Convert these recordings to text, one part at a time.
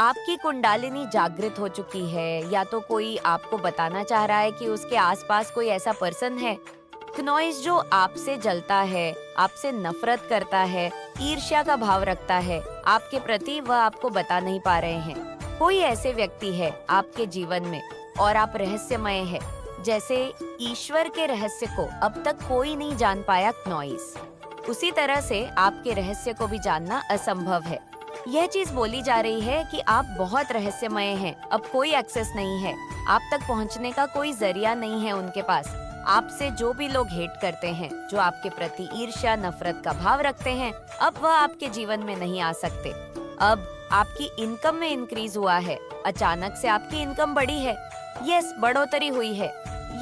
आपकी कुंडालिनी जागृत हो चुकी है या तो कोई आपको बताना चाह रहा है कि उसके आसपास कोई ऐसा पर्सन है क्नॉइस जो आपसे जलता है, आपसे नफरत करता है, ईर्ष्या का भाव रखता है आपके प्रति, वह आपको बता नहीं पा रहे हैं। कोई ऐसे व्यक्ति है आपके जीवन में और आप रहस्यमय है, जैसे ईश्वर के रहस्य को अब तक कोई नहीं जान पाया क्नॉइस, उसी तरह से आपके रहस्य को भी जानना असंभव है। यह चीज बोली जा रही है कि आप बहुत रहस्यमय हैं, अब कोई एक्सेस नहीं है, आप तक पहुंचने का कोई जरिया नहीं है उनके पास। आपसे जो भी लोग हेट करते हैं, जो आपके प्रति ईर्ष्या नफरत का भाव रखते हैं, अब वह आपके जीवन में नहीं आ सकते। अब आपकी इनकम में इंक्रीज हुआ है, अचानक से आपकी इनकम बढ़ी है, यस बढ़ोतरी हुई है।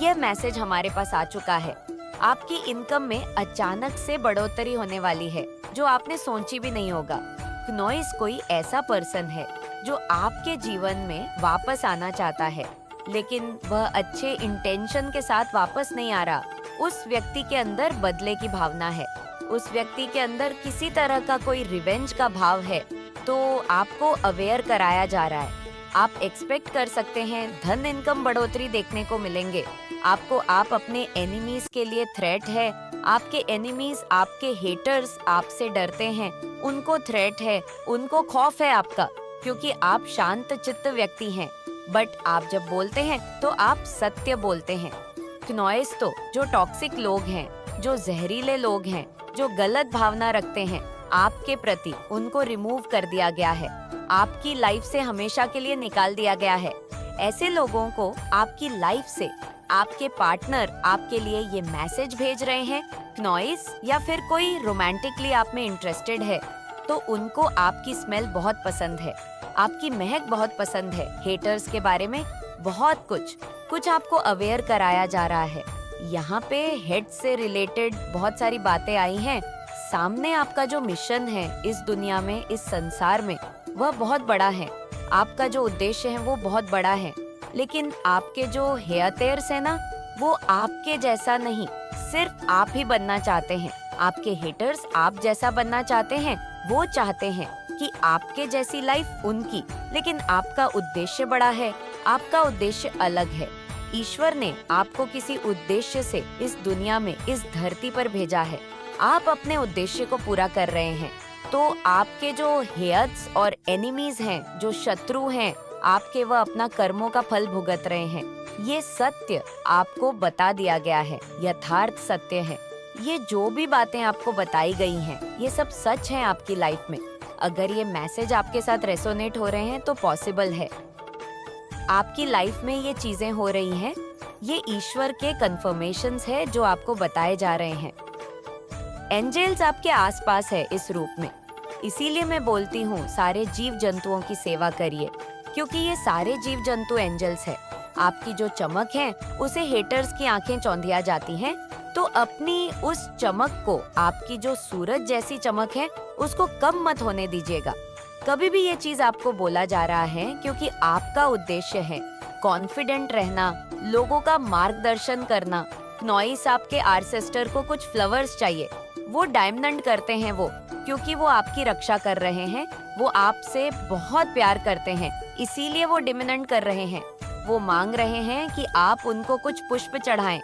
यह मैसेज हमारे पास आ चुका है। आपकी इनकम में अचानक से बढ़ोतरी होने वाली है जो आपने सोची भी नहीं होगा। क्नॉइस कोई ऐसा पर्सन है जो आपके जीवन में वापस आना चाहता है, लेकिन वह अच्छे इंटेंशन के साथ वापस नहीं आ रहा। उस व्यक्ति के अंदर बदले की भावना है, उस व्यक्ति के अंदर किसी तरह का कोई रिवेंज का भाव है, तो आपको अवेयर कराया जा रहा है। आप एक्सपेक्ट कर सकते हैं धन इनकम बढ़ोतरी देखने को मिलेंगे आपको। आप अपने एनिमीज के लिए थ्रेट है, आपके एनिमीज, आपके हेटर्स आपसे डरते हैं, उनको थ्रेट है, उनको खौफ है आपका, क्योंकि आप शांत चित्त व्यक्ति हैं। बट आप जब बोलते हैं तो आप सत्य बोलते हैं। क्नॉइस तो जो टॉक्सिक लोग हैं, जो जहरीले लोग हैं, जो गलत भावना रखते हैं आपके प्रति, उनको रिमूव कर दिया गया है, आपकी लाइफ से हमेशा के लिए निकाल दिया गया है। ऐसे लोगों को आपकी लाइफ से आपके पार्टनर आपके लिए ये मैसेज भेज रहे हैं क्नॉइस, या फिर कोई रोमांटिकली आप में इंटरेस्टेड है, तो उनको आपकी स्मेल बहुत पसंद है, आपकी महक बहुत पसंद है। हेटर्स के बारे में बहुत कुछ आपको अवेयर कराया जा रहा है। यहाँ पे हेड से रिलेटेड बहुत सारी बातें आई हैं। सामने आपका जो मिशन है इस दुनिया में, इस संसार में, वह बहुत बड़ा है। आपका जो उद्देश्य है वो बहुत बड़ा है, लेकिन आपके जो हेयरटेयर्स है ना, वो आपके जैसा नहीं, सिर्फ आप ही बनना चाहते हैं। आपके हेटर्स आप जैसा बनना चाहते हैं, वो चाहते हैं कि आपके जैसी लाइफ उनकी, लेकिन आपका उद्देश्य बड़ा है, आपका उद्देश्य अलग है। ईश्वर ने आपको किसी उद्देश्य से इस दुनिया में, इस धरती पर भेजा है। आप अपने उद्देश्य को पूरा कर रहे हैं, तो आपके जो हेयर्स और एनिमीज हैं, जो शत्रु हैं आपके, वह अपना कर्मों का फल भुगत रहे हैं। ये सत्य आपको बता दिया गया है, यथार्थ सत्य है। ये जो भी बातें आपको बताई गई हैं, ये सब सच हैं आपकी लाइफ में। अगर ये मैसेज आपके साथ रेसोनेट हो रहे हैं तो पॉसिबल है, आपकी लाइफ में ये चीजें हो रही हैं। ये ईश्वर के कंफर्मेशंस है जो आपको बताए जा रहे हैं। एंजल्स आपके आसपास है इस रूप में, इसीलिए मैं बोलती हूँ सारे जीव जंतुओं की सेवा करिए, क्योंकि ये सारे जीव जंतु एंजल्स है। आपकी जो चमक है उसे हेटर्स की आंखें चौंधिया जाती हैं, तो अपनी उस चमक को, आपकी जो सूरज जैसी चमक है, उसको कम मत होने दीजिएगा। कभी भी ये चीज आपको बोला जा रहा है क्योंकि आपका उद्देश्य है कॉन्फिडेंट रहना, लोगों का मार्गदर्शन करना। क्नॉइस आपके आर्सेस्टर को कुछ फ्लावर्स चाहिए, वो डायमंड करते हैं वो, क्योंकि वो आपकी रक्षा कर रहे हैं, वो आपसे बहुत प्यार करते हैं, इसीलिए वो डिमांड कर रहे हैं। वो मांग रहे हैं कि आप उनको कुछ पुष्प चढ़ाएं।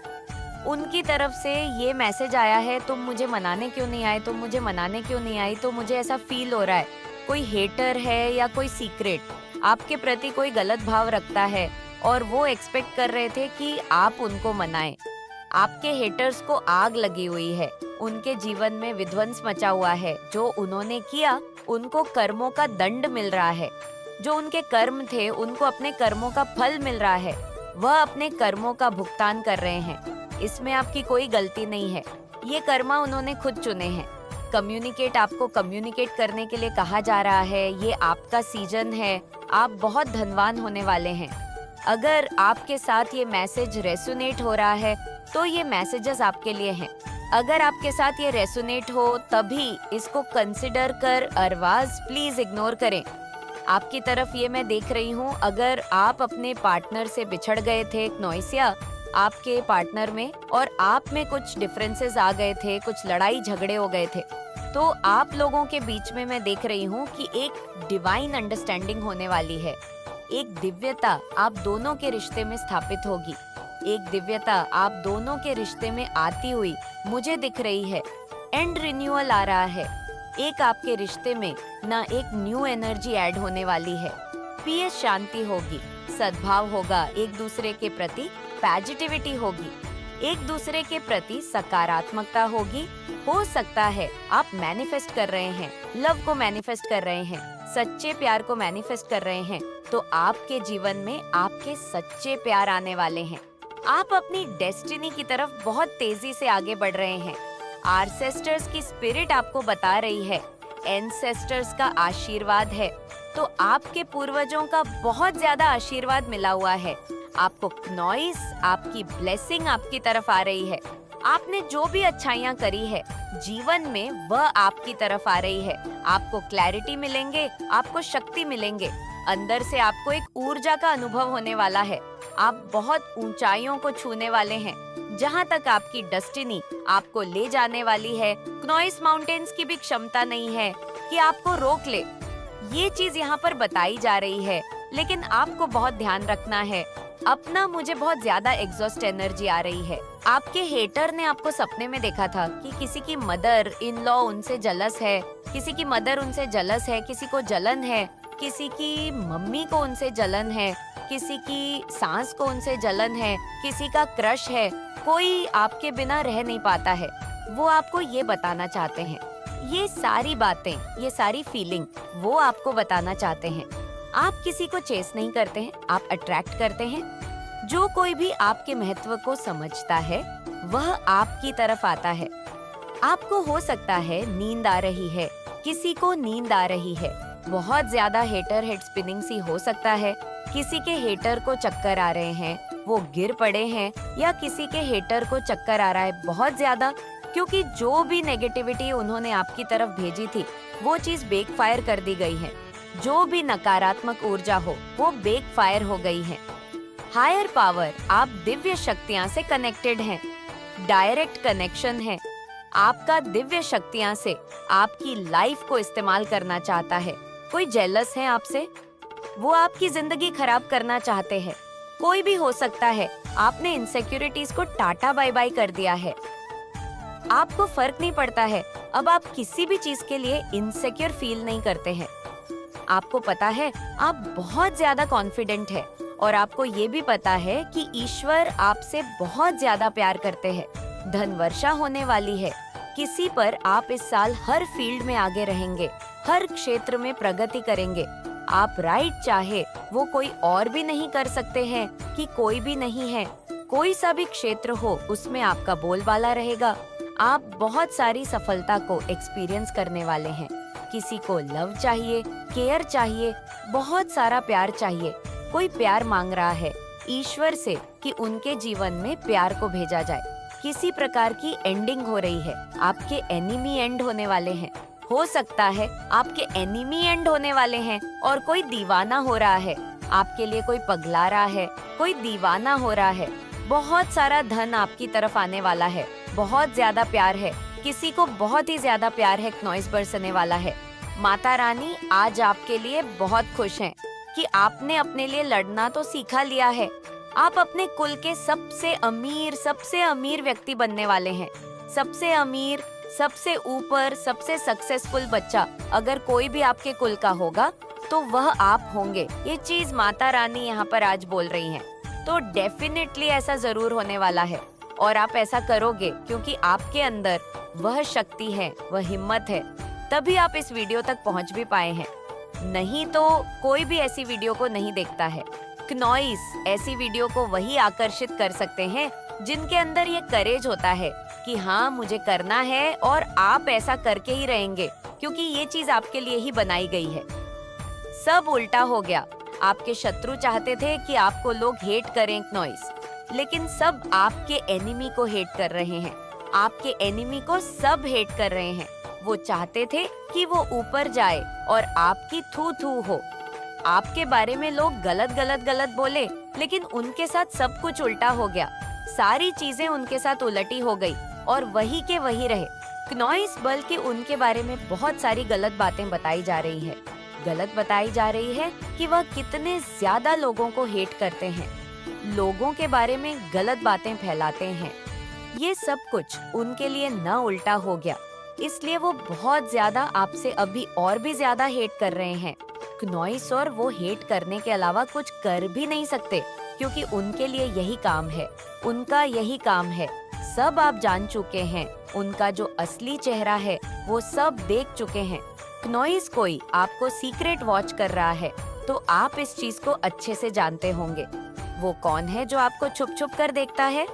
उनकी तरफ से ये मैसेज आया है, तुम मुझे मनाने क्यों नहीं आए, तुम मुझे मनाने क्यों नहीं आई, तो मुझे ऐसा फील हो रहा है कोई हेटर है या कोई सीक्रेट आपके प्रति कोई गलत भाव रखता है, और वो एक्सपेक्ट कर रहे थे कि आप उनको मनाएं। आपके हेटर्स को आग लगी हुई है, उनके जीवन में विध्वंस मचा हुआ है। जो उन्होंने किया, उनको कर्मों का दंड मिल रहा है। जो उनके कर्म थे, उनको अपने कर्मों का फल मिल रहा है। वह अपने कर्मों का भुगतान कर रहे हैं, इसमें आपकी कोई गलती नहीं है। ये कर्मा उन्होंने खुद चुने हैं। कम्युनिकेट, आपको कम्युनिकेट करने के लिए कहा जा रहा है। ये आपका सीजन है, आप बहुत धनवान होने वाले हैं। अगर आपके साथ ये मैसेज रेसोनेट हो रहा है तो ये मैसेजेस आपके लिए हैं। अगर आपके साथ ये रेसोनेट हो तभी इसको कंसिडर कर, अरवाज प्लीज इग्नोर करें। आपकी तरफ ये मैं देख रही हूँ, अगर आप अपने पार्टनर से बिछड़ गए थे, क्नॉइसिया आपके पार्टनर में और आप में कुछ डिफरेंसेस आ गए थे, कुछ लड़ाई झगड़े हो गए थे, तो आप लोगों के बीच में मैं देख रही हूँ कि एक डिवाइन अंडरस्टैंडिंग होने वाली है। एक दिव्यता आप दोनों के रिश्ते में स्थापित होगी। एक दिव्यता आप दोनों के रिश्ते में आती हुई मुझे दिख रही है। एंड रिन्यूअल आ रहा है। एक आपके रिश्ते में ना एक न्यू एनर्जी ऐड होने वाली है। पीस शांति होगी, सद्भाव होगा, एक दूसरे के प्रति पॉजिटिविटी होगी, एक दूसरे के प्रति सकारात्मकता होगी। हो सकता है आप मैनिफेस्ट कर रहे हैं, लव को मैनिफेस्ट कर रहे हैं, सच्चे प्यार को मैनिफेस्ट कर रहे हैं, तो आपके जीवन में आपके सच्चे प्यार आने वाले हैं। आप अपनी डेस्टिनी की तरफ बहुत तेजी से आगे बढ़ रहे हैं। आंसेस्टर्स की स्पिरिट आपको बता रही है, एंसेस्टर्स का आशीर्वाद है, तो आपके पूर्वजों का बहुत ज्यादा आशीर्वाद मिला हुआ है। आपको नॉइस, आपकी ब्लेसिंग आपकी तरफ आ रही है। आपने जो भी अच्छाइयाँ करी है जीवन में वह आपकी तरफ आ रही है। आपको क्लैरिटी मिलेंगे, आपको शक्ति मिलेंगे, अंदर से आपको एक ऊर्जा का अनुभव होने वाला है। आप बहुत ऊंचाइयों को छूने वाले हैं। जहाँ तक आपकी डेस्टिनी आपको ले जाने वाली है, क्नॉइस माउंटेन्स की भी क्षमता नहीं है कि आपको रोक ले। ये चीज यहाँ पर बताई जा रही है, लेकिन आपको बहुत ध्यान रखना है। अपना मुझे बहुत ज्यादा एग्जॉस्ट एनर्जी आ रही है। आपके हेटर ने आपको सपने में देखा था कि किसी की मदर इन लॉ उनसे जलस है, किसी की मदर उनसे जलस है, किसी को जलन है, किसी की मम्मी को उनसे जलन है, किसी की सास को उनसे जलन है, किसी का क्रश है। कोई आपके बिना रह नहीं पाता है। वो आपको ये बताना चाहते हैं। ये सारी बातें, ये सारी फीलिंग वो आपको बताना चाहते हैं। आप किसी को चेस नहीं करते हैं, आप अट्रैक्ट करते हैं। जो कोई भी आपके महत्व को समझता है वह आपकी तरफ आता है। आपको हो सकता है नींद आ रही है, किसी को नींद आ रही है, बहुत ज्यादा हेटर हेड स्पिनिंग सी हो सकता है। किसी के हेटर को चक्कर आ रहे हैं, वो गिर पड़े हैं, या किसी के हेटर को चक्कर आ रहा है बहुत ज्यादा, क्योंकि जो भी नेगेटिविटी उन्होंने आपकी तरफ भेजी थी वो चीज बेकफायर कर दी गई है। जो भी नकारात्मक ऊर्जा हो वो बेकफायर हो गई है। हायर पावर, आप दिव्य शक्तियां से कनेक्टेड हैं, डायरेक्ट कनेक्शन है। आपका दिव्य शक्तियां से आपकी लाइफ को इस्तेमाल करना चाहता है। कोई जेलस है आपसे, वो आपकी जिंदगी खराब करना चाहते हैं। कोई भी हो सकता है। आपने इनसिक्योरिटीज को टाटा बाय बाय कर दिया है। आपको फर्क नहीं पड़ता है। अब आप किसी भी चीज के लिए इनसिक्योर फील नहीं करते हैं। आपको पता है आप बहुत ज्यादा कॉन्फिडेंट है, और आपको ये भी पता है कि ईश्वर आपसे बहुत ज्यादा प्यार करते हैं। धन वर्षा होने वाली है। किसी पर आप इस साल हर फील्ड में आगे रहेंगे, हर क्षेत्र में प्रगति करेंगे। आप राइट चाहे वो कोई और भी नहीं कर सकते हैं कि कोई भी नहीं है। कोई सा भी क्षेत्र हो उसमें आपका बोलबाला रहेगा। आप बहुत सारी सफलता को एक्सपीरियंस करने वाले हैं। किसी को लव चाहिए, केयर चाहिए, बहुत सारा प्यार चाहिए। कोई प्यार मांग रहा है ईश्वर से कि उनके जीवन में प्यार को भेजा जाए। किसी प्रकार की एंडिंग हो रही है। आपके एनिमी एंड होने वाले हैं। हो सकता है आपके एनिमी एंड होने वाले हैं और कोई दीवाना हो रहा है। आपके लिए कोई पगला रहा है, कोई दीवाना हो रहा है। बहुत सारा धन आपकी तरफ आने वाला है। बहुत ज्यादा प्यार है। किसी को बहुत ही ज्यादा प्यार है, नॉइस बरसने वाला है। माता रानी आज आपके लिए बहुत खुश हैं कि आपने अपने लिए लड़ना तो सीखा लिया है। आप अपने कुल के सबसे अमीर व्यक्ति बनने वाले हैं। सबसे अमीर, सबसे ऊपर, सबसे सक्सेसफुल बच्चा अगर कोई भी आपके कुल का होगा तो वह आप होंगे। ये चीज माता रानी यहाँ पर आज बोल रही हैं। तो डेफिनेटली ऐसा जरूर होने वाला है, और आप ऐसा करोगे क्योंकि आपके अंदर वह शक्ति है, वह हिम्मत है। तभी आप इस वीडियो तक पहुँच भी पाए हैं। नहीं तो कोई भी ऐसी वीडियो को नहीं देखता है। क्नॉइस ऐसी वीडियो को वही आकर्षित कर सकते हैं जिनके अंदर ये करेज होता है कि हाँ मुझे करना है, और आप ऐसा करके ही रहेंगे क्योंकि ये चीज आपके लिए ही बनाई गई है। सब उल्टा हो गया। आपके शत्रु चाहते थे कि आपको लोग हेट करें क्नॉइस, लेकिन सब आपके एनिमी को हेट कर रहे हैं। आपके एनिमी को सब हेट कर रहे हैं। वो चाहते थे कि वो ऊपर जाए और आपकी थू थू हो। आपके बारे में लोग गलत बोले, लेकिन उनके साथ सब कुछ उल्टा हो गया। सारी चीजें उनके साथ उलटी हो गई और वही के वही रहे। क्नॉइस बल्कि उनके बारे में बहुत सारी गलत बातें बताई जा रही है। गलत बताई जा रही है कि वह कितने ज्यादा लोगों को हेट करते हैं, लोगों के बारे में गलत बातें फैलाते हैं। ये सब कुछ उनके लिए न उल्टा हो गया, इसलिए वो बहुत ज्यादा आपसे अभी और भी ज्यादा हेट कर रहे हैं। क्नॉइस और वो हेट करने के अलावा कुछ कर भी नहीं सकते, क्योंकि उनके लिए यही काम है, उनका यही काम है। सब आप जान चुके हैं, उनका जो असली चेहरा है वो सब देख चुके हैं। क्नॉइस कोई आपको सीक्रेट वॉच कर रहा है, तो आप इस चीज को अच्छे से जानते होंगे। वो कौन है जो आपको छुप छुप कर देखता है?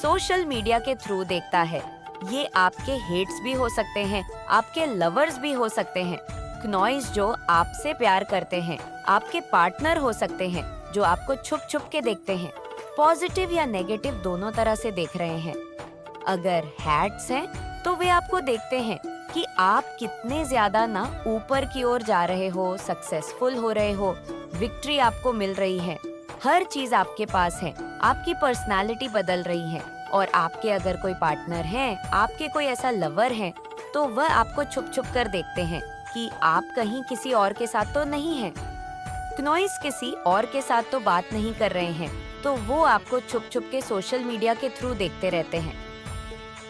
सोशल मीडिया के थ्रू देखता है। ये आपके हेट्स भी हो सकते हैं, आपके लवर्स भी हो सकते हैं। क्नॉइस जो आपसे प्यार करते हैं, आपके पार्टनर हो सकते हैं जो आपको छुप छुप के देखते हैं। पॉजिटिव या नेगेटिव दोनों तरह से देख रहे हैं। अगर हैट्स हैं तो वे आपको देखते हैं कि आप कितने ज्यादा ना ऊपर की ओर जा रहे हो, सक्सेसफुल हो रहे हो, विक्ट्री आपको मिल रही है, हर चीज आपके पास है, आपकी पर्सनालिटी बदल रही है। और आपके अगर कोई पार्टनर है, आपके कोई ऐसा लवर है, तो वह आपको छुप छुप कर देखते हैं कि आप कहीं किसी और के साथ तो नहीं हैं। क्नॉइस किसी और के साथ तो बात नहीं कर रहे हैं, तो वो आपको छुप छुप के सोशल मीडिया के थ्रू देखते रहते हैं।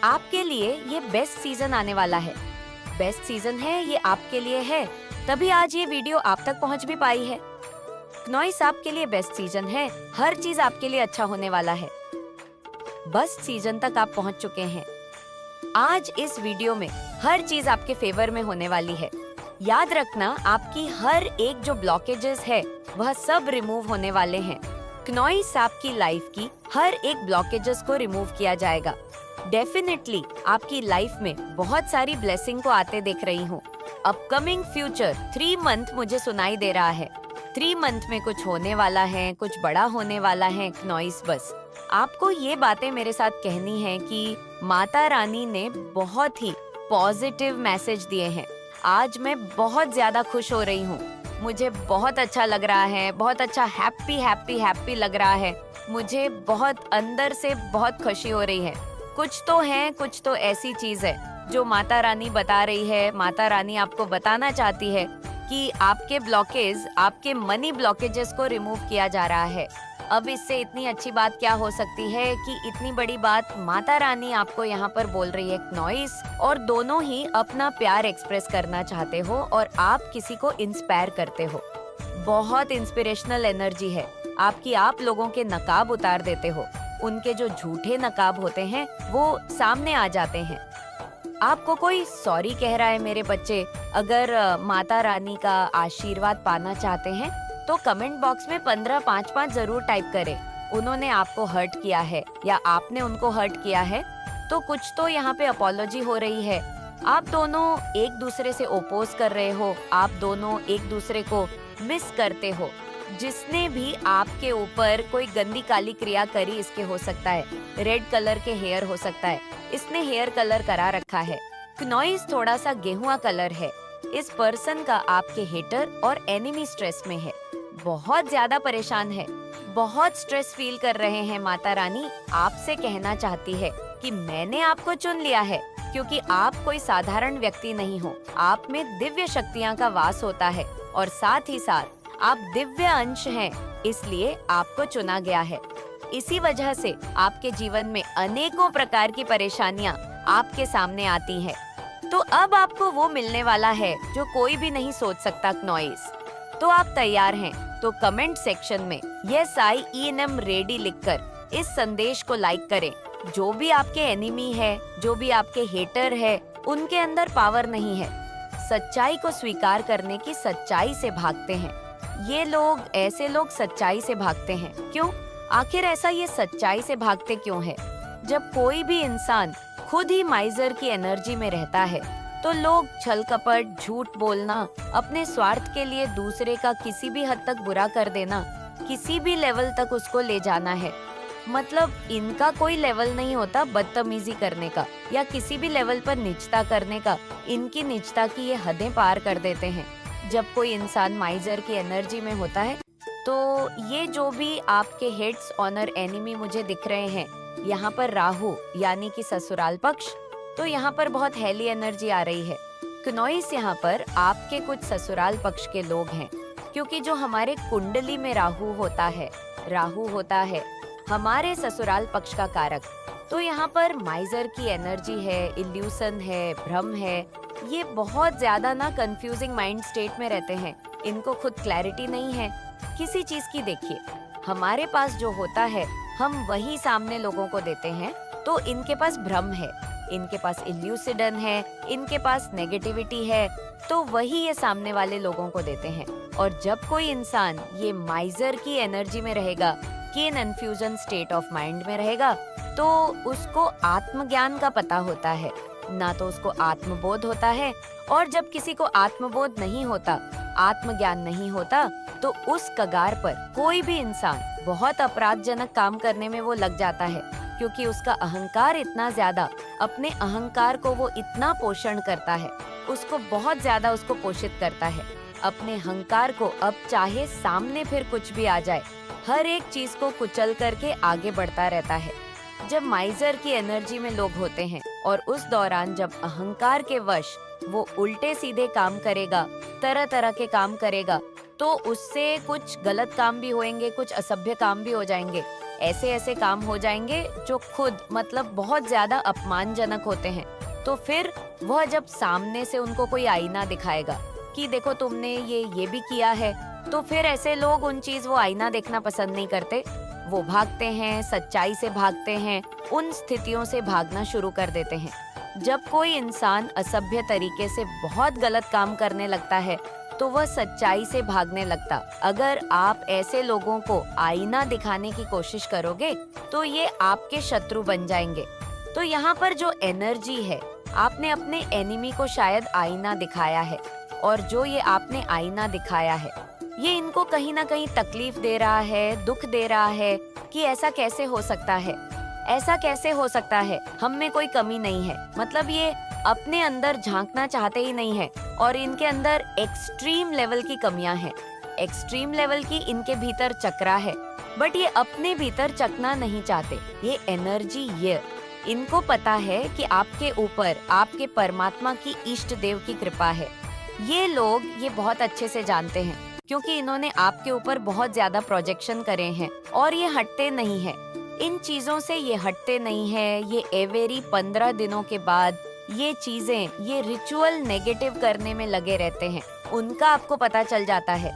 आपके लिए ये बेस्ट सीजन आने वाला है। बेस्ट सीजन है, ये आपके लिए है, तभी आज ये वीडियो आप तक पहुंच भी पाई है। क्नॉइस आपके लिए बेस्ट सीजन है, हर चीज आपके लिए अच्छा होने वाला है। बस सीजन तक आप पहुंच चुके हैं। आज इस वीडियो में हर चीज आपके फेवर में होने वाली है। याद रखना, आपकी हर एक जो ब्लॉकेजेस है वह सब रिमूव होने वाले हैं। क्नॉइस आपकी लाइफ की हर एक ब्लॉकेजेस को रिमूव किया जाएगा। डेफिनेटली आपकी लाइफ में बहुत सारी ब्लेसिंग को आते देख रही हूँ। अपकमिंग फ्यूचर 3 मंथ मुझे सुनाई दे रहा है। 3 मंथ में कुछ होने वाला है, कुछ बड़ा होने वाला है। क्नॉइस बस आपको ये बातें मेरे साथ कहनी है कि माता रानी ने बहुत ही पॉजिटिव मैसेज दिए हैं। आज मैं बहुत ज्यादा खुश हो रही हूँ, मुझे बहुत अच्छा लग रहा है, बहुत अच्छा हैप्पी लग रहा है। मुझे बहुत अंदर से बहुत खुशी हो रही है। कुछ तो है, कुछ तो ऐसी चीज है जो माता रानी बता रही है। माता रानी आपको बताना चाहती है कि आपके ब्लॉकेज, आपके मनी ब्लॉकेजेस को रिमूव किया जा रहा है। अब इससे इतनी अच्छी बात क्या हो सकती है कि इतनी बड़ी बात माता रानी आपको यहाँ पर बोल रही है। क्नॉइस और दोनों ही अपना प्यार एक्सप्रेस करना चाहते हो और आप किसी को इंस्पायर करते हो। बहुत इंस्पिरेशनल एनर्जी है आपकी। आप लोगों के नकाब उतार देते हो, उनके जो झूठे नकाब होते हैं वो सामने आ जाते हैं। आपको कोई सॉरी कह रहा है मेरे बच्चे। अगर माता रानी का आशीर्वाद पाना चाहते हैं तो कमेंट बॉक्स में 1555 जरूर टाइप करें। उन्होंने आपको हर्ट किया है या आपने उनको हर्ट किया है, तो कुछ तो यहाँ पे अपॉलॉजी हो रही है। आप दोनों एक दूसरे से ओपोज कर रहे हो, आप दोनों एक दूसरे को मिस करते हो। जिसने भी आपके ऊपर कोई गंदी काली क्रिया करी, इसके हो सकता है रेड कलर के हेयर हो सकता है, इसने हेयर कलर करा रखा है। क्नॉइस थोड़ा सा गेहुआ कलर है। इस पर्सन का आपके हेटर और एनिमी स्ट्रेस में है, बहुत ज्यादा परेशान है, बहुत स्ट्रेस फील कर रहे हैं। माता रानी आपसे कहना चाहती है कि मैंने आपको चुन लिया है, क्योंकि आप कोई साधारण व्यक्ति नहीं हो। आप में दिव्य शक्तियाँ का वास होता है और साथ ही साथ आप दिव्य अंश हैं, इसलिए आपको चुना गया है। इसी वजह से आपके जीवन में अनेकों प्रकार की परेशानियां आपके सामने आती हैं। तो अब आपको वो मिलने वाला है जो कोई भी नहीं सोच सकता। क्नॉइस, तो आप तैयार हैं? तो कमेंट सेक्शन में यस आई एम रेडी लिखकर इस संदेश को लाइक करें। जो भी आपके एनिमी है, जो भी आपके हेटर है, उनके अंदर पावर नहीं है। सच्चाई को स्वीकार करने की सच्चाई से भागते हैं। ये लोग, ऐसे लोग सच्चाई से भागते हैं। क्यों? आखिर ऐसा ये सच्चाई से भागते क्यों है? जब कोई भी इंसान खुद ही माइजर की एनर्जी में रहता है, तो लोग छल कपट, झूठ बोलना, अपने स्वार्थ के लिए दूसरे का किसी भी हद तक बुरा कर देना, किसी भी लेवल तक उसको ले जाना है। मतलब इनका कोई लेवल नहीं होता बदतमीजी करने का या किसी भी लेवल पर निचता करने का। इनकी निचता की ये हदें पार कर देते हैं। जब कोई इंसान माइजर की एनर्जी में होता है, तो ये जो भी आपके हेड्स ऑनर एनिमी मुझे दिख रहे हैं, यहाँ पर राहु यानी कि ससुराल पक्ष, तो यहाँ पर बहुत हेली एनर्जी आ रही है। क्नोइस यहाँ पर आपके कुछ ससुराल पक्ष के लोग हैं, क्योंकि जो हमारे कुंडली में राहु होता है हमारे ससुराल पक्ष का कारक। तो यहाँ पर माइजर की एनर्जी है, इल्यूशन है, भ्रम है। ये बहुत ज्यादा ना कंफ्यूजिंग माइंड स्टेट में रहते हैं, इनको खुद क्लैरिटी नहीं है किसी चीज की। देखिए, हमारे पास जो होता है हम वही सामने लोगों को देते हैं, तो इनके पास भ्रम है, इनके पास इल्यूसिडन है, इनके पास नेगेटिविटी है, तो वही ये सामने वाले लोगों को देते हैं। और जब कोई इंसान ये माइजर की एनर्जी में रहेगा, कि इन इन्फ्यूजन स्टेट ऑफ माइंड में रहेगा, तो उसको आत्मज्ञान का पता होता है, ना तो उसको आत्मबोध होता है। और जब किसी को आत्मबोध नहीं होता, आत्मज्ञान नहीं होता, तो उस कगार पर कोई भी इंसान बहुत अपराधजनक काम करने में वो लग जाता है, क्योंकि उसका अहंकार इतना ज्यादा, अपने अहंकार को वो इतना पोषण करता है, उसको बहुत ज्यादा उसको पोषित करता है अपने अहंकार को। अब चाहे सामने फिर कुछ भी आ जाए, हर एक चीज को कुचल करके आगे बढ़ता रहता है। जब माइजर की एनर्जी में लोग होते हैं और उस दौरान जब अहंकार के वश वो उल्टे सीधे काम करेगा, तरह तरह के काम करेगा, तो उससे कुछ गलत काम भी होंगे, कुछ असभ्य काम भी हो जाएंगे। ऐसे ऐसे काम हो जाएंगे जो खुद मतलब बहुत ज्यादा अपमानजनक होते हैं। तो फिर वह जब सामने से उनको कोई आईना दिखाएगा कि देखो तुमने ये भी किया है, तो फिर ऐसे लोग उन चीज वो आईना देखना पसंद नहीं करते, वो भागते हैं, सच्चाई से भागते हैं, उन स्थितियों से भागना शुरू कर देते हैं। जब कोई इंसान असभ्य तरीके से बहुत गलत काम करने लगता है, तो वह सच्चाई से भागने लगता। अगर आप ऐसे लोगों को आईना दिखाने की कोशिश करोगे, तो ये आपके शत्रु बन जाएंगे। तो यहाँ पर जो एनर्जी है, आपने अपने एनिमी को शायद आईना दिखाया है, और जो ये आपने आईना दिखाया है, ये इनको कहीं ना कहीं तकलीफ दे रहा है, दुख दे रहा है कि ऐसा कैसे हो सकता है, ऐसा कैसे हो सकता है, हम में कोई कमी नहीं है। मतलब ये अपने अंदर झांकना चाहते ही नहीं है, और इनके अंदर एक्सट्रीम लेवल की कमियां हैं, एक्सट्रीम लेवल की इनके भीतर चक्रा है, बट ये अपने भीतर चकना नहीं चाहते। ये एनर्जी, ये इनको पता है कि आपके ऊपर आपके परमात्मा की इष्ट देव की कृपा है। ये लोग ये बहुत अच्छे से जानते हैं, क्योंकि इन्होंने आपके ऊपर बहुत ज्यादा प्रोजेक्शन करे हैं, और ये हटते नहीं है इन चीजों से, ये हटते नहीं है। ये एवरी 15 दिनों के बाद ये चीजें, ये रिचुअल नेगेटिव करने में लगे रहते हैं। उनका आपको पता चल जाता है।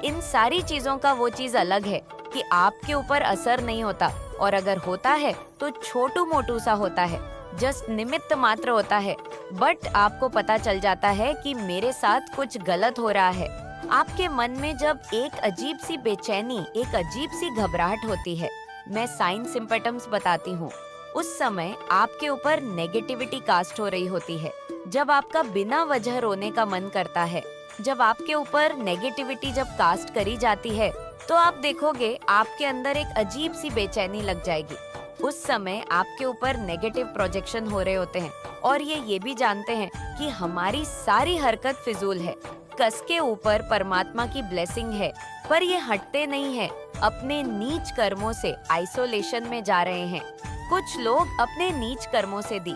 इन सारी चीजों का वो चीज अलग है कि आपके ऊपर असर नहीं होता, और अगर होता है तो छोटू मोटू सा होता है, जस्ट निमित्त मात्र होता है। बट आपको पता चल जाता है कि मेरे साथ कुछ गलत हो रहा है। आपके मन में जब एक अजीब सी बेचैनी, एक अजीब सी घबराहट होती है, मैं साइन सिम्पटम्स बताती हूँ, उस समय आपके ऊपर नेगेटिविटी कास्ट हो रही होती है। जब आपका बिना वजह रोने का मन करता है, जब आपके ऊपर नेगेटिविटी जब कास्ट करी जाती है, तो आप देखोगे आपके अंदर एक अजीब सी बेचैनी लग जाएगी। उस समय आपके ऊपर नेगेटिव प्रोजेक्शन हो रहे होते हैं, और ये भी जानते हैं कि हमारी सारी हरकत फिजूल है, कस के ऊपर परमात्मा की ब्लेसिंग है, पर ये हटते नहीं है, अपने नीच कर्मों से आइसोलेशन में जा रहे हैं। कुछ लोग अपने नीच कर्मों से दी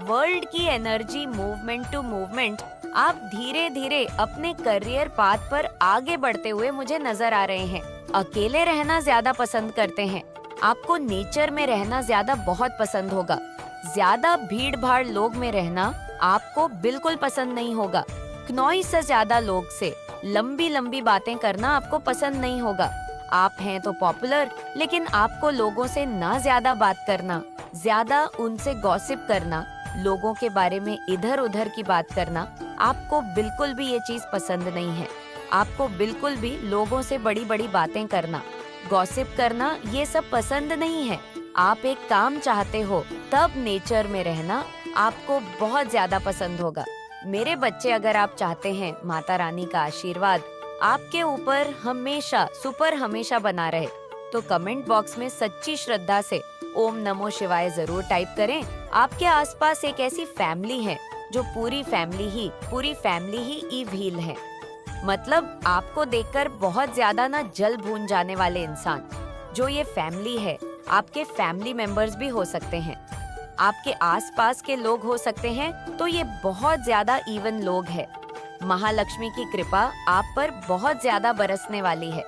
वर्ल्ड की एनर्जी, मूवमेंट टू मूवमेंट, आप धीरे धीरे अपने करियर पाथ पर आगे बढ़ते हुए मुझे नजर आ रहे हैं। अकेले रहना ज्यादा पसंद करते हैं, आपको नेचर में रहना ज्यादा बहुत पसंद होगा। ज्यादा भीड़ भाड़ लोग में रहना आपको बिल्कुल पसंद नहीं होगा। क्नॉइस से ज्यादा लोग से लंबी लंबी बातें करना आपको पसंद नहीं होगा। आप हैं तो पॉपुलर, लेकिन आपको लोगों से ना ज्यादा बात करना, ज्यादा उनसे गॉसिप करना, लोगों के बारे में इधर उधर की बात करना, आपको बिल्कुल भी ये चीज पसंद नहीं है। आपको बिल्कुल भी लोगों से बड़ी बड़ी बातें करना, गॉसिप करना, ये सब पसंद नहीं है। आप एक काम चाहते हो, तब नेचर में रहना आपको बहुत ज्यादा पसंद होगा। मेरे बच्चे, अगर आप चाहते हैं माता रानी का आशीर्वाद आपके ऊपर हमेशा सुपर हमेशा बना रहे, तो कमेंट बॉक्स में सच्ची श्रद्धा से ओम नमो शिवाय जरूर टाइप करें। आपके आसपास एक ऐसी फैमिली है जो पूरी फैमिली ही ईविल है। मतलब आपको देखकर बहुत ज्यादा ना जल भून जाने वाले इंसान, जो ये फैमिली है, आपके फैमिली मेंबर्स भी हो सकते हैं। आपके आसपास के लोग हो सकते हैं, तो ये बहुत ज्यादा इवन लोग हैं। महालक्ष्मी की कृपा आप पर बहुत ज्यादा बरसने वाली है।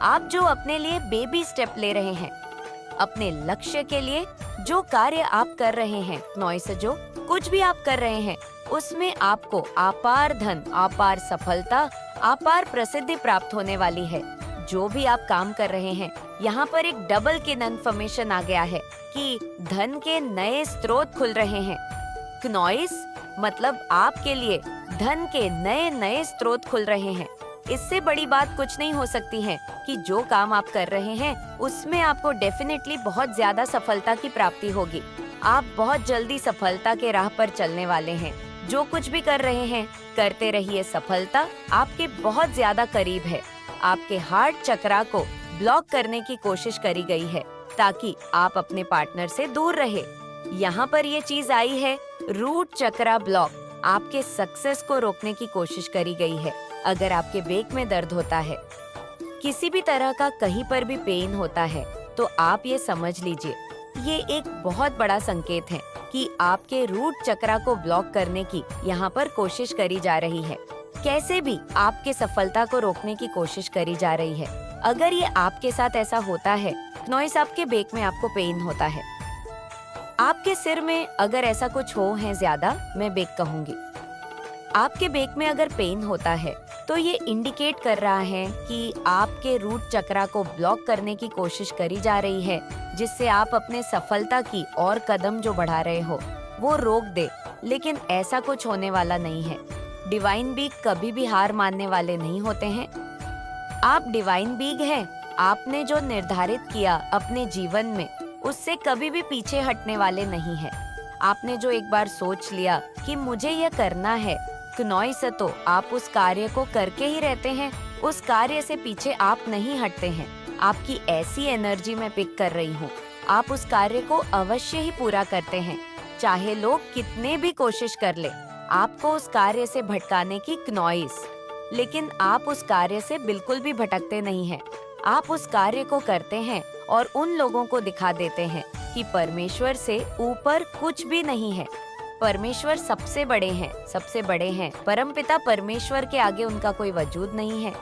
आप जो अपने लिए बेबी स्टेप ले रहे हैं, अपने लक्ष्य के लिए जो कार्य आप कर रहे हैं, नॉइस जो कुछ भी आप कर रहे हैं, उसमें आपको अपार धन, अपार सफलता, अपार प्रसिद्धि प्राप्त होने वाली है। जो भी आप काम कर रहे हैं, यहाँ पर एक डबल की इन्फॉर्मेशन आ गया है कि धन के नए स्रोत खुल रहे हैं। क्नॉइस मतलब आपके लिए धन के नए नए स्रोत खुल रहे हैं। इससे बड़ी बात कुछ नहीं हो सकती है कि जो काम आप कर रहे हैं उसमें आपको डेफिनेटली बहुत ज्यादा सफलता की प्राप्ति होगी। आप बहुत जल्दी सफलता के राह पर चलने वाले हैं। जो कुछ भी कर रहे हैं करते रहिए, सफलता आपके बहुत ज्यादा करीब है। आपके हार्ट चक्रा को ब्लॉक करने की कोशिश करी गई है ताकि आप अपने पार्टनर से दूर रहे। यहाँ पर ये चीज आई है, रूट चक्रा ब्लॉक। आपके सक्सेस को रोकने की कोशिश करी गई है। अगर आपके बेक में दर्द होता है, किसी भी तरह का कहीं पर भी पेन होता है, तो आप ये समझ लीजिए, ये एक बहुत बड़ा संकेत है कि आपके रूट चक्रा को ब्लॉक करने की यहाँ पर कोशिश करी जा रही है। कैसे भी आपके सफलता को रोकने की कोशिश करी जा रही है। अगर ये आपके साथ ऐसा होता है, नॉइस आपके बेक में आपको पेन होता है, आपके सिर में अगर ऐसा कुछ हो है ज्यादा, मैं बेक कहूंगी, आपके बेक में अगर पेन होता है, तो ये इंडिकेट कर रहा है कि आपके रूट चक्रा को ब्लॉक करने की कोशिश करी जा रही है, जिससे आप अपने सफलता की और कदम जो बढ़ा रहे हो वो रोक दे। लेकिन ऐसा कुछ होने वाला नहीं है। डिवाइन बीग कभी भी हार मानने वाले नहीं होते हैं। आप डिवाइन बीग हैं। आपने जो निर्धारित किया अपने जीवन में, उससे कभी भी पीछे हटने वाले नहीं हैं। आपने जो एक बार सोच लिया कि मुझे यह करना है, क्नॉइस, तो आप उस कार्य को करके ही रहते हैं। उस कार्य से पीछे आप नहीं हटते हैं। आपकी ऐसी एनर्जी मैं पिक कर रही हूँ। आप उस कार्य को अवश्य ही पूरा करते हैं, चाहे लोग कितने भी कोशिश कर ले आपको उस कार्य से भटकाने की, क्नॉइस। लेकिन आप उस कार्य से बिल्कुल भी भटकते नहीं हैं। आप उस कार्य को करते हैं और उन लोगों को दिखा देते हैं कि परमेश्वर से ऊपर कुछ भी नहीं है। परमेश्वर सबसे बड़े हैं, सबसे बड़े हैं। परमपिता परमेश्वर के आगे उनका कोई वजूद नहीं है।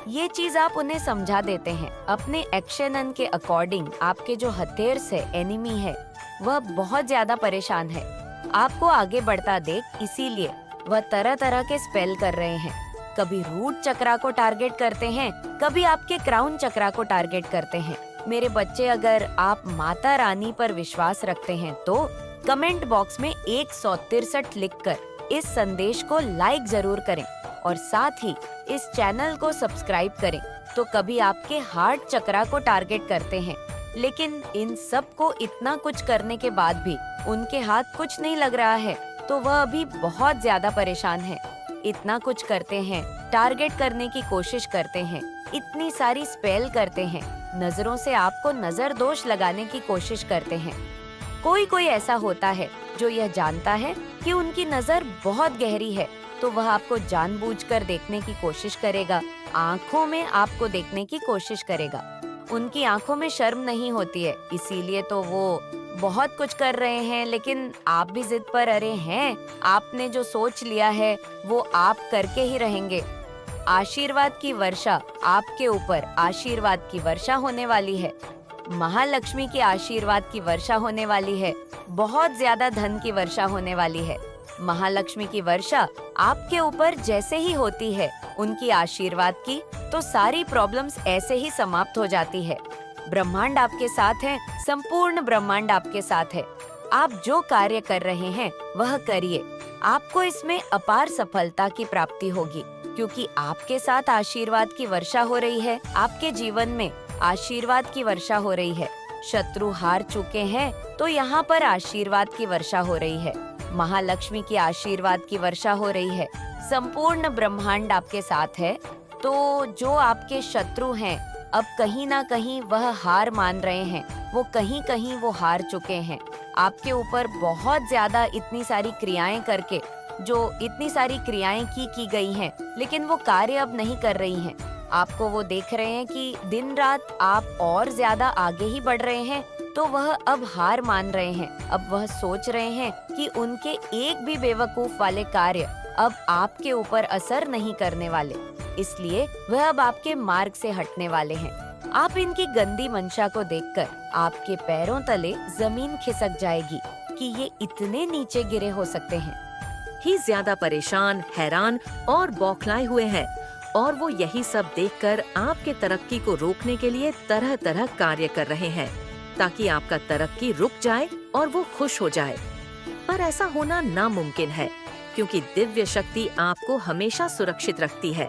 ये चीज आप उन्हें समझा देते हैं। अपने एक्शन के अकॉर्डिंग आपके जो हथेर्स है, एनिमी है, वह बहुत ज्यादा परेशान है। आपको आगे बढ़ता देख इसीलिए वह तरह तरह के स्पेल कर रहे हैं। कभी रूट चक्रा को टारगेट करते हैं, कभी आपके क्राउन चक्रा को टारगेट करते हैं। मेरे बच्चे, अगर आप माता रानी पर विश्वास रखते हैं तो कमेंट बॉक्स में 163 लिखकर इस संदेश को लाइक जरूर करें और साथ ही इस चैनल को सब्सक्राइब करें। तो कभी आपके हार्ट चक्रा को टारगेट करते हैं, लेकिन इन सब को इतना कुछ करने के बाद भी उनके हाथ कुछ नहीं लग रहा है, तो वह अभी बहुत ज्यादा परेशान है। इतना कुछ करते हैं, टारगेट करने की कोशिश करते हैं, इतनी सारी स्पेल करते हैं, नजरों से आपको नजर दोष लगाने की कोशिश करते हैं। कोई कोई ऐसा होता है जो यह जानता है कि उनकी नजर बहुत गहरी है, तो वह आपको जानबूझकर देखने की कोशिश करेगा, आँखों में आपको देखने की कोशिश करेगा। उनकी आँखों में शर्म नहीं होती है, इसीलिए तो वो बहुत कुछ कर रहे हैं। लेकिन आप भी जिद पर अरे हैं, आपने जो सोच लिया है वो आप करके ही रहेंगे। आशीर्वाद की वर्षा आपके ऊपर, आशीर्वाद की वर्षा होने वाली है। महालक्ष्मी की आशीर्वाद की वर्षा होने वाली है। बहुत ज्यादा धन की वर्षा होने वाली है। महालक्ष्मी की वर्षा आपके ऊपर जैसे ही होती है, उनकी आशीर्वाद की, तो सारी प्रॉब्लम्स ऐसे ही समाप्त हो जाती है। ब्रह्मांड आपके साथ है, संपूर्ण ब्रह्मांड आपके साथ है। आप जो कार्य कर रहे हैं वह करिए। आपको इसमें अपार सफलता की प्राप्ति होगी, क्योंकि आपके साथ आशीर्वाद की वर्षा हो रही है। आपके जीवन में आशीर्वाद की वर्षा हो रही है। शत्रु हार चुके हैं, तो यहाँ पर आशीर्वाद की वर्षा हो रही है। महालक्ष्मी की आशीर्वाद की वर्षा हो रही है। संपूर्ण ब्रह्मांड आपके साथ है। तो जो आपके शत्रु हैं, अब कहीं ना कहीं वह हार मान रहे हैं। वो कहीं कहीं वो हार चुके हैं। आपके ऊपर बहुत ज्यादा इतनी सारी क्रियाएं करके, जो इतनी सारी क्रियाएं की गई हैं, लेकिन वो कार्य अब नहीं कर रही हैं। आपको वो देख रहे हैं कि दिन रात आप और ज्यादा आगे ही बढ़ रहे हैं, तो वह अब हार मान रहे हैं। अब वह सोच रहे हैं कि उनके एक भी बेवकूफ वाले कार्य अब आपके ऊपर असर नहीं करने वाले, इसलिए वह अब आपके मार्ग से हटने वाले हैं। आप इनकी गंदी मंशा को देखकर आपके पैरों तले जमीन खिसक जाएगी कि ये इतने नीचे गिरे हो सकते हैं। ही ज्यादा परेशान, हैरान और बौखलाए हुए हैं और वो यही सब देखकर आपके तरक्की को रोकने के लिए तरह तरह कार्य कर रहे हैं ताकि आपका तरक्की रुक जाए और वो खुश हो जाए। पर ऐसा होना नामुमकिन है क्योंकि दिव्य शक्ति आपको हमेशा सुरक्षित रखती है।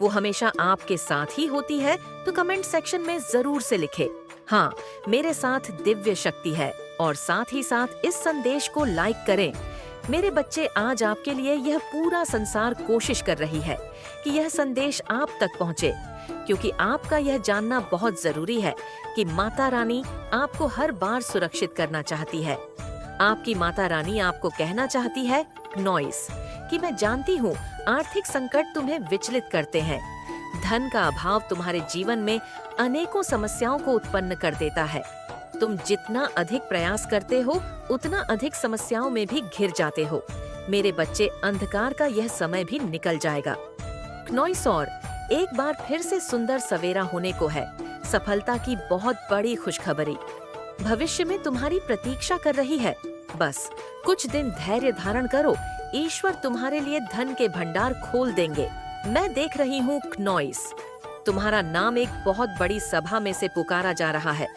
वो हमेशा आपके साथ ही होती है। तो कमेंट सेक्शन में जरूर से लिखे, हाँ मेरे साथ दिव्य शक्ति है, और साथ ही साथ इस संदेश को लाइक करें। मेरे बच्चे, आज आपके लिए यह पूरा संसार कोशिश कर रही है कि यह संदेश आप तक पहुंचे, क्योंकि आपका यह जानना बहुत जरूरी है कि माता रानी आपको हर बार सुरक्षित करना चाहती है। आपकी माता रानी आपको कहना चाहती है नॉइस कि मैं जानती हूँ आर्थिक संकट तुम्हें विचलित करते हैं। धन का अभाव तुम्हारे जीवन में अनेकों समस्याओं को उत्पन्न कर देता है। तुम जितना अधिक प्रयास करते हो उतना अधिक समस्याओं में भी घिर जाते हो। मेरे बच्चे, अंधकार का यह समय भी निकल जाएगा। नॉइस और एक बार फिर से सुंदर सवेरा होने को है। सफलता की बहुत बड़ी खुशखबरी भविष्य में तुम्हारी प्रतीक्षा कर रही है। बस कुछ दिन धैर्य धारण करो, ईश्वर तुम्हारे लिए धन के भंडार खोल देंगे। मैं देख रही हूँ नॉइस, तुम्हारा नाम एक बहुत बड़ी सभा में से पुकारा जा रहा है,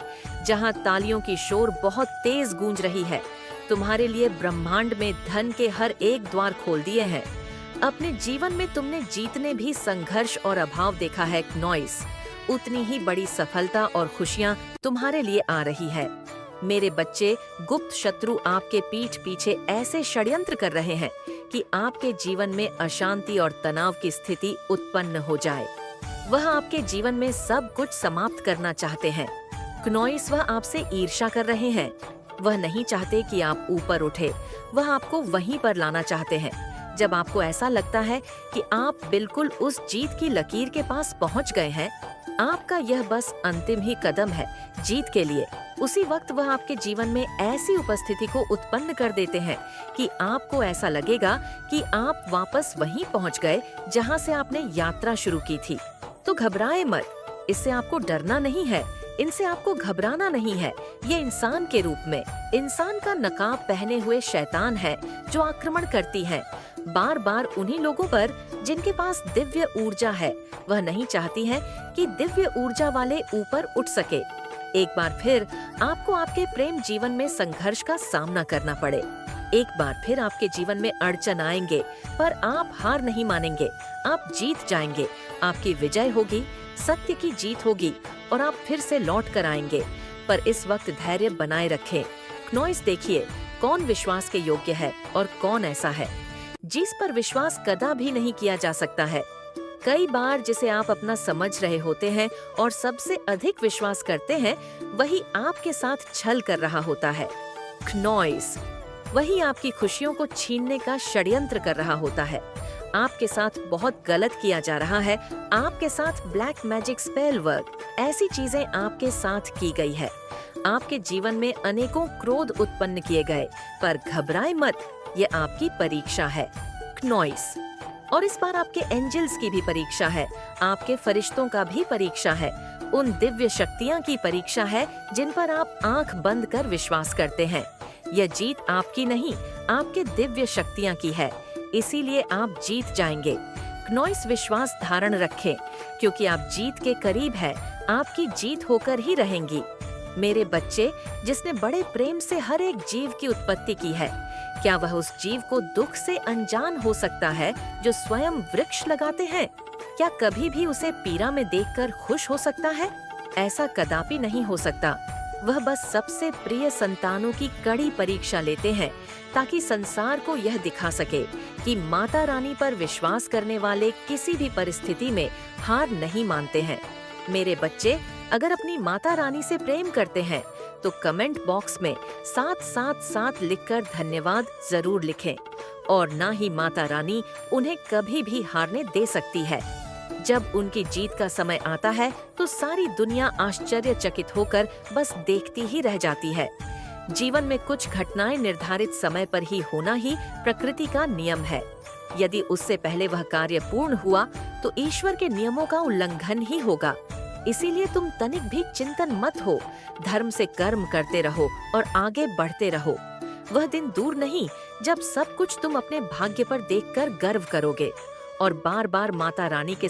जहाँ तालियों की शोर बहुत तेज गूंज रही है। तुम्हारे लिए ब्रह्मांड में धन के हर एक द्वार खोल दिए हैं। अपने जीवन में तुमने जीतने भी संघर्ष और अभाव देखा है नॉइस, उतनी ही बड़ी सफलता और खुशियाँ तुम्हारे लिए आ रही है। मेरे बच्चे, गुप्त शत्रु आपके पीठ पीछे ऐसे षड्यंत्र कर रहे हैं कि आपके जीवन में अशांति और तनाव की स्थिति उत्पन्न हो जाए। वह आपके जीवन में सब कुछ समाप्त करना चाहते हैं। नॉइस, वह आपसे ईर्ष्या कर रहे हैं। वह नहीं चाहते कि आप ऊपर उठे, वह आपको वहीं पर लाना चाहते हैं। जब आपको ऐसा लगता है कि आप बिल्कुल उस जीत की लकीर के पास पहुंच गए हैं, आपका यह बस अंतिम ही कदम है जीत के लिए, उसी वक्त वह आपके जीवन में ऐसी उपस्थिति को उत्पन्न कर देते हैं कि आपको ऐसा लगेगा कि आप वापस वहीं पहुंच गए जहां से आपने यात्रा शुरू की थी। तो घबराए मत, इससे आपको डरना नहीं है, इनसे आपको घबराना नहीं है। ये इंसान के रूप में, इंसान का नकाब पहने हुए शैतान है जो आक्रमण करती है बार बार उन्हीं लोगों पर जिनके पास दिव्य ऊर्जा है। वह नहीं चाहती है कि दिव्य ऊर्जा वाले ऊपर उठ सके। एक बार फिर आपको आपके प्रेम जीवन में संघर्ष का सामना करना पड़े। एक बार फिर आपके जीवन में अड़चन आएंगे, पर आप हार नहीं मानेंगे। आप जीत जाएंगे, आपकी विजय होगी, सत्य की जीत होगी और आप फिर से लौट कर आएंगे। पर इस वक्त धैर्य बनाए रखें। नॉइस, देखिए कौन विश्वास के योग्य है और कौन ऐसा है जिस पर विश्वास कदा भी नहीं किया जा सकता है। कई बार जिसे आप अपना समझ रहे होते हैं और सबसे अधिक विश्वास करते हैं, वही आपके साथ छल कर रहा होता है। नॉइस, वही आपकी खुशियों को छीनने का षड्यंत्र कर रहा होता है। आपके साथ बहुत गलत किया जा रहा है। आपके साथ ब्लैक मैजिक स्पेल वर्क, ऐसी चीजें आपके साथ की गई है। आपके जीवन में अनेकों क्रोध उत्पन्न किए गए, पर घबराए मत, ये आपकी परीक्षा है नॉइस। और इस बार आपके एंजल्स की भी परीक्षा है, आपके फरिश्तों का भी परीक्षा है, उन दिव्य शक्तियाँ की परीक्षा है जिन पर आप आंख बंद कर विश्वास करते हैं। यह जीत आपकी नहीं, आपके दिव्य शक्तियाँ की है, इसीलिए आप जीत जाएंगे। नॉइस, विश्वास धारण रखें, क्योंकि आप जीत के करीब है, आपकी जीत होकर ही रहेंगी। मेरे बच्चे, जिसने बड़े प्रेम से हर एक जीव की उत्पत्ति की है, क्या वह उस जीव को दुख से अनजान हो सकता है जो स्वयं वृक्ष लगाते हैं? क्या कभी भी उसे पीड़ा में देखकर खुश हो सकता है? ऐसा कदापि नहीं हो सकता। वह बस सबसे प्रिय संतानों की कड़ी परीक्षा लेते हैं ताकि संसार को यह दिखा सके कि माता रानी पर विश्वास करने वाले किसी भी परिस्थिति में हार नहीं मानते हैं। मेरे बच्चे, अगर अपनी माता रानी से प्रेम करते हैं तो कमेंट बॉक्स में 777 लिखकर धन्यवाद जरूर लिखें। और ना ही माता रानी उन्हें कभी भी हारने दे सकती है। जब उनकी जीत का समय आता है तो सारी दुनिया आश्चर्यचकित होकर बस देखती ही रह जाती है। जीवन में कुछ घटनाएं निर्धारित समय पर ही होना ही प्रकृति का नियम है। यदि उससे पहले वह कार्य पूर्ण हुआ तो ईश्वर के नियमों का उल्लंघन ही होगा। इसीलिए तुम तनिक भी चिंतन मत हो, धर्म से कर्म करते रहो और आगे बढ़ते रहो। वह दिन दूर नहीं जब सब कुछ तुम अपने भाग्य पर देखकर गर्व करोगे और बार बार माता रानी के